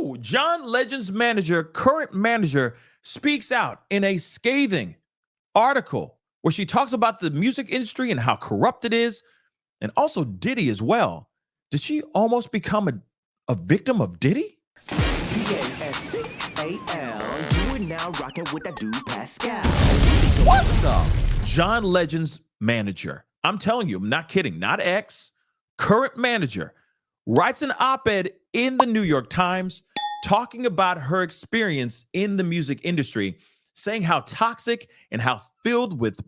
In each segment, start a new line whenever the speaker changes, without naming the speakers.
Oh, John Legend's current manager, speaks out in a scathing article where she talks about the music industry and how corrupt it is, and also Diddy as well. Did she almost become a victim of Diddy?
Pascal, you are now rocking with that dude Pascal.
What's up? John Legend's manager. I'm telling you, I'm not kidding, not ex, current manager, writes an op-ed in the New York Times talking about her experience in the music industry, saying how toxic and how filled with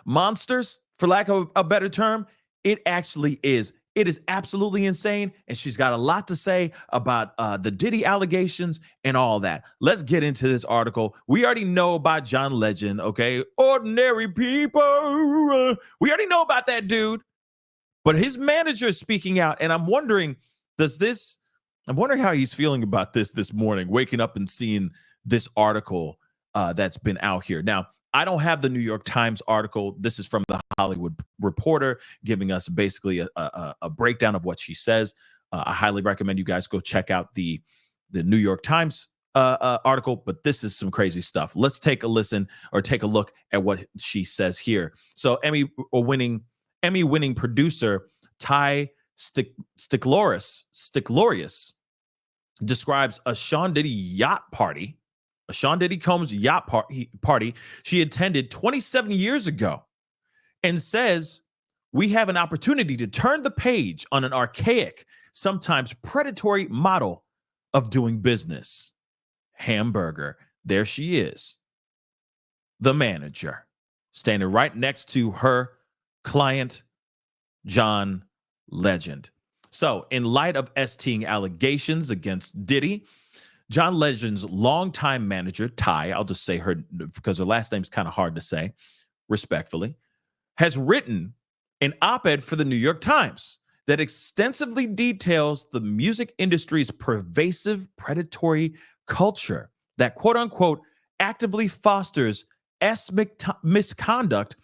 monsters, for lack of a better term, it actually is. It is absolutely insane, and she's got a lot to say about the Diddy allegations and all that. Let's get into this article. We already know about John Legend, okay? Ordinary people. We already know about that dude, but his manager is speaking out, and I'm wondering, I'm wondering how he's feeling about this morning, waking up and seeing this article that's been out here. Now, I don't have the New York Times article. This is from the Hollywood Reporter, giving us basically a breakdown of what she says. I highly recommend you guys go check out the New York Times article, but this is some crazy stuff. Let's take a listen or take a look at what she says here. So Emmy-winning producer Ty Stiklorius describes a Sean Diddy Combs yacht party she attended 27 years ago, and says, we have an opportunity to turn the page on an archaic, sometimes predatory model of doing business. Hamburger. There she is, the manager, standing right next to her client, John Legend. So, in light of STing allegations against Diddy, John Legend's longtime manager, Ty, I'll just say her because her last name's kind of hard to say, respectfully, has written an op-ed for the New York Times that extensively details the music industry's pervasive predatory culture that, quote unquote, actively fosters misconduct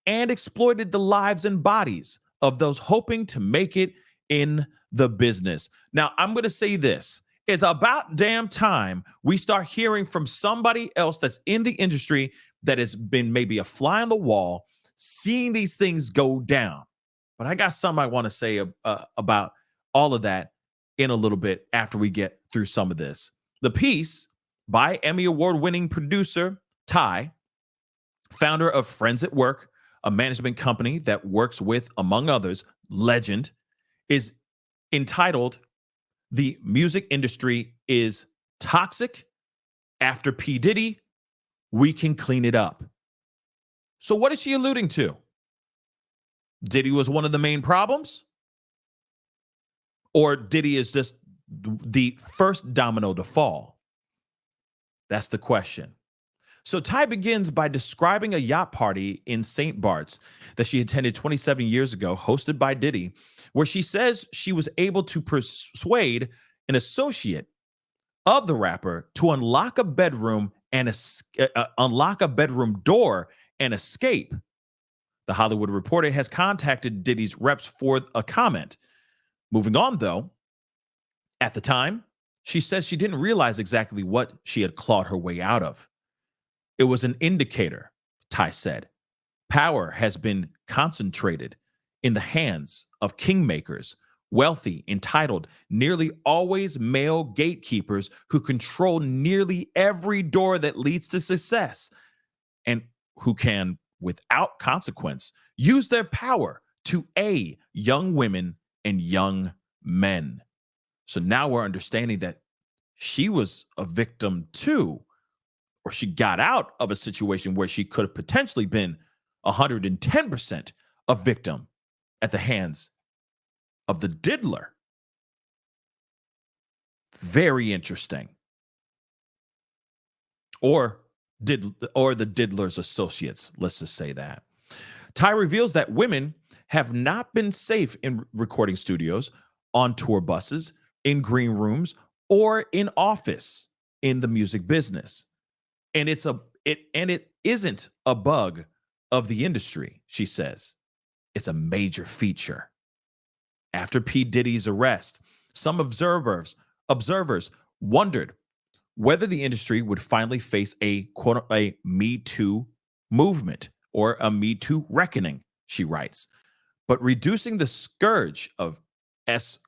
and exploited the lives and bodies of those hoping to make it in the business. Now, I'm going to say this. It's about damn time we start hearing from somebody else that's in the industry that has been maybe a fly on the wall, seeing these things go down. But I got something I want to say about all of that in a little bit after we get through some of this. The piece by Emmy Award-winning producer Ty, founder of Friends at Work, a management company that works with, among others, Legend, is entitled "The Music Industry is Toxic. After P. Diddy, we can clean it up." So what is she alluding to? Diddy was one of the main problems? Or Diddy is just the first domino to fall? That's the question. So Ty begins by describing a yacht party in St. Bart's that she attended 27 years ago, hosted by Diddy, where she says she was able to persuade an associate of the rapper to unlock a bedroom door and escape. The Hollywood Reporter has contacted Diddy's reps for a comment. Moving on, though, at the time, she says she didn't realize exactly what she had clawed her way out of. It was an indicator, Ty said. Power has been concentrated in the hands of kingmakers, wealthy, entitled, nearly always male gatekeepers who control nearly every door that leads to success, and who can, without consequence, use their power to aid young women and young men. So now we're understanding that she was a victim too, or she got out of a situation where she could have potentially been 110% a victim at the hands of the diddler. Very interesting. Or the diddler's associates, let's just say that. Ty reveals that women have not been safe in recording studios, on tour buses, in green rooms, or in office in the music business. And it isn't a bug of the industry, she says. It's a major feature. After P. Diddy's arrest, Some observers wondered whether the industry would finally face a quote a Me Too movement or a Me Too reckoning, she writes. But reducing the scourge of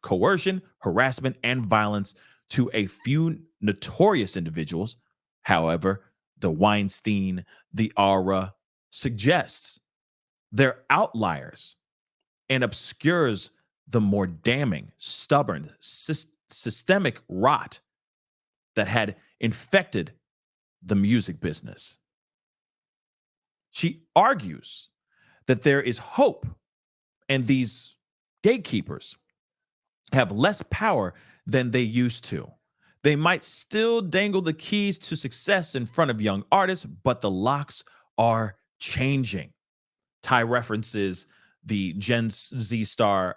coercion, harassment, and violence to a few notorious individuals, however, the Weinstein, the Aura, suggests they're outliers and obscures the more damning, stubborn, systemic rot that had infected the music business. She argues that there is hope, and these gatekeepers have less power than they used to. They might still dangle the keys to success in front of young artists, but the locks are changing. Ty references the Gen Z star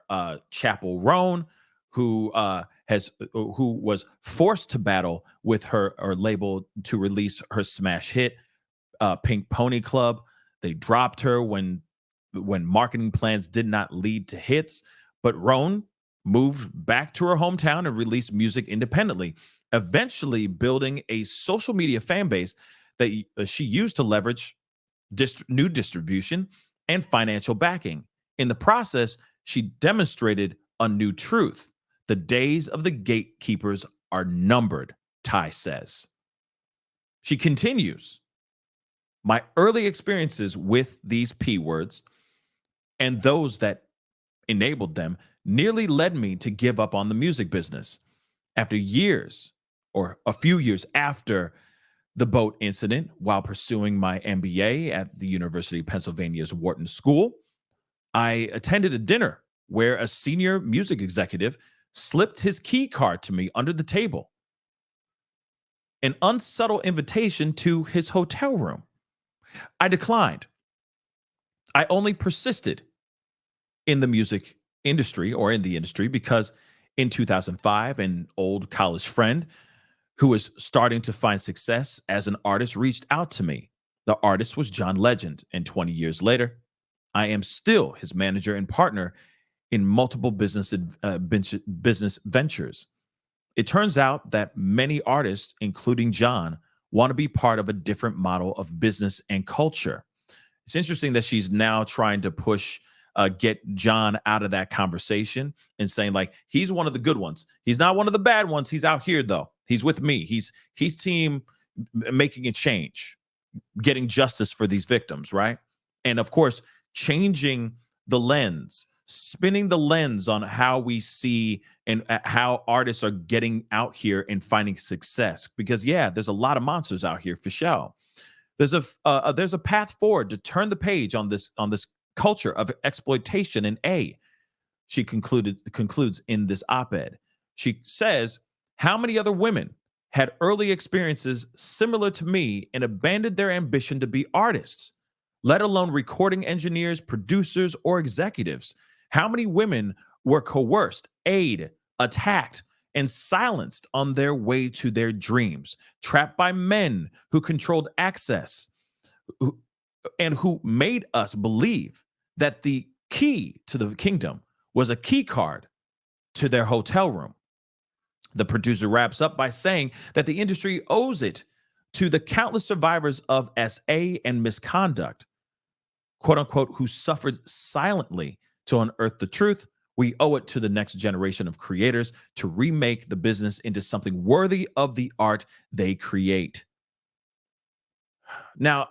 Chappell Roan, who was forced to battle with her label to release her smash hit, Pink Pony Club. They dropped her when marketing plans did not lead to hits, but Roan moved back to her hometown and released music independently, eventually building a social media fan base that she used to leverage new distribution and financial backing. In the process, she demonstrated a new truth. The days of the gatekeepers are numbered, Ty says. She continues, my early experiences with these P words and those that enabled them nearly led me to give up on the music business. After years, or a few years after the boat incident, while pursuing my MBA at the University of Pennsylvania's Wharton School, I attended a dinner where a senior music executive slipped his key card to me under the table, an unsubtle invitation to his hotel room. I declined. I only persisted in the music industry or in the industry because in 2005, an old college friend who was starting to find success as an artist reached out to me. The artist was John Legend, and 20 years later, I am still his manager and partner in multiple business ventures. It turns out that many artists, including John, want to be part of a different model of business and culture. It's interesting that she's now trying to get John out of that conversation and saying, like, he's one of the good ones. He's not one of the bad ones. He's out here, though. He's with me. He's team making a change, getting justice for these victims, right? And of course, changing the lens, spinning the lens on how we see and how artists are getting out here and finding success. Because yeah, there's a lot of monsters out here for sure. There's a path forward to turn the page on this culture of exploitation. And she concludes in this op-ed. She says, how many other women had early experiences similar to me and abandoned their ambition to be artists, let alone recording engineers, producers, or executives? How many women were coerced, attacked, and silenced on their way to their dreams, trapped by men who controlled access and who made us believe that the key to the kingdom was a key card to their hotel room? The producer wraps up by saying that the industry owes it to the countless survivors of SA and misconduct, quote unquote, who suffered silently to unearth the truth. We owe it to the next generation of creators to remake the business into something worthy of the art they create. Now,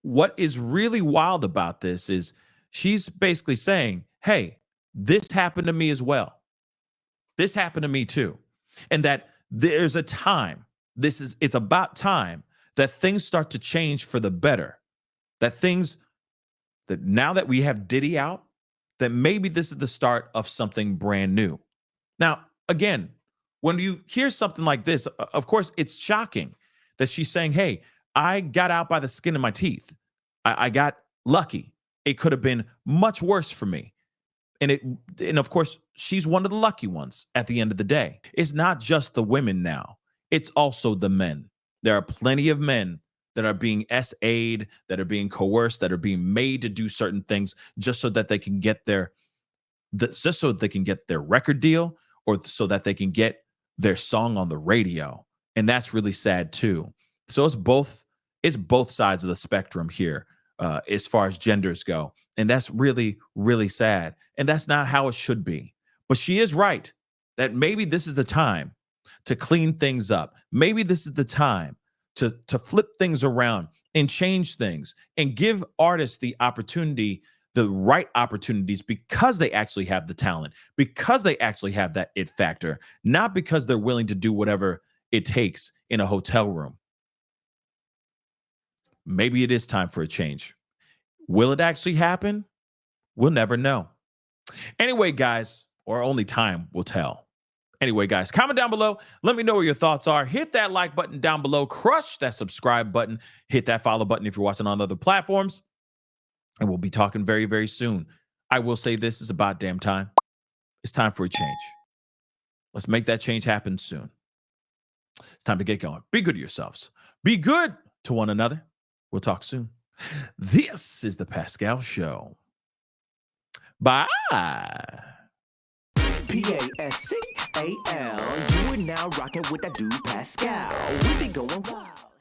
what is really wild about this is she's basically saying, hey, this happened to me as well. This happened to me too. And that there's a time, it's about time that things start to change for the better. That now that we have Diddy out, that maybe this is the start of something brand new. Now, again, when you hear something like this, of course, it's shocking that she's saying, hey, I got out by the skin of my teeth. I got lucky. It could have been much worse for me. And of course, she's one of the lucky ones at the end of the day. It's not just the women now. It's also the men. There are plenty of men that are being SA'd, that are being coerced, that are being made to do certain things just so that they can get their record deal or so that they can get their song on the radio. And that's really sad too. So it's both sides of the spectrum here, as far as genders go. And that's really, really sad. And that's not how it should be. But she is right that maybe this is the time to clean things up. Maybe this is the time to flip things around and change things and give artists the opportunity, the right opportunities, because they actually have the talent, because they actually have that it factor, not because they're willing to do whatever it takes in a hotel room. Maybe it is time for a change. Will it actually happen? We'll never know. Anyway, guys, or only time will tell. Anyway, guys, comment down below. Let me know what your thoughts are. Hit that like button down below. Crush that subscribe button. Hit that follow button if you're watching on other platforms. And we'll be talking very, very soon. I will say this is about damn time. It's time for a change. Let's make that change happen soon. It's time to get going. Be good to yourselves. Be good to one another. We'll talk soon. This is the Pascal Show. Bye.
Pascal. You are now rocking with that dude Pascal. We be going wild.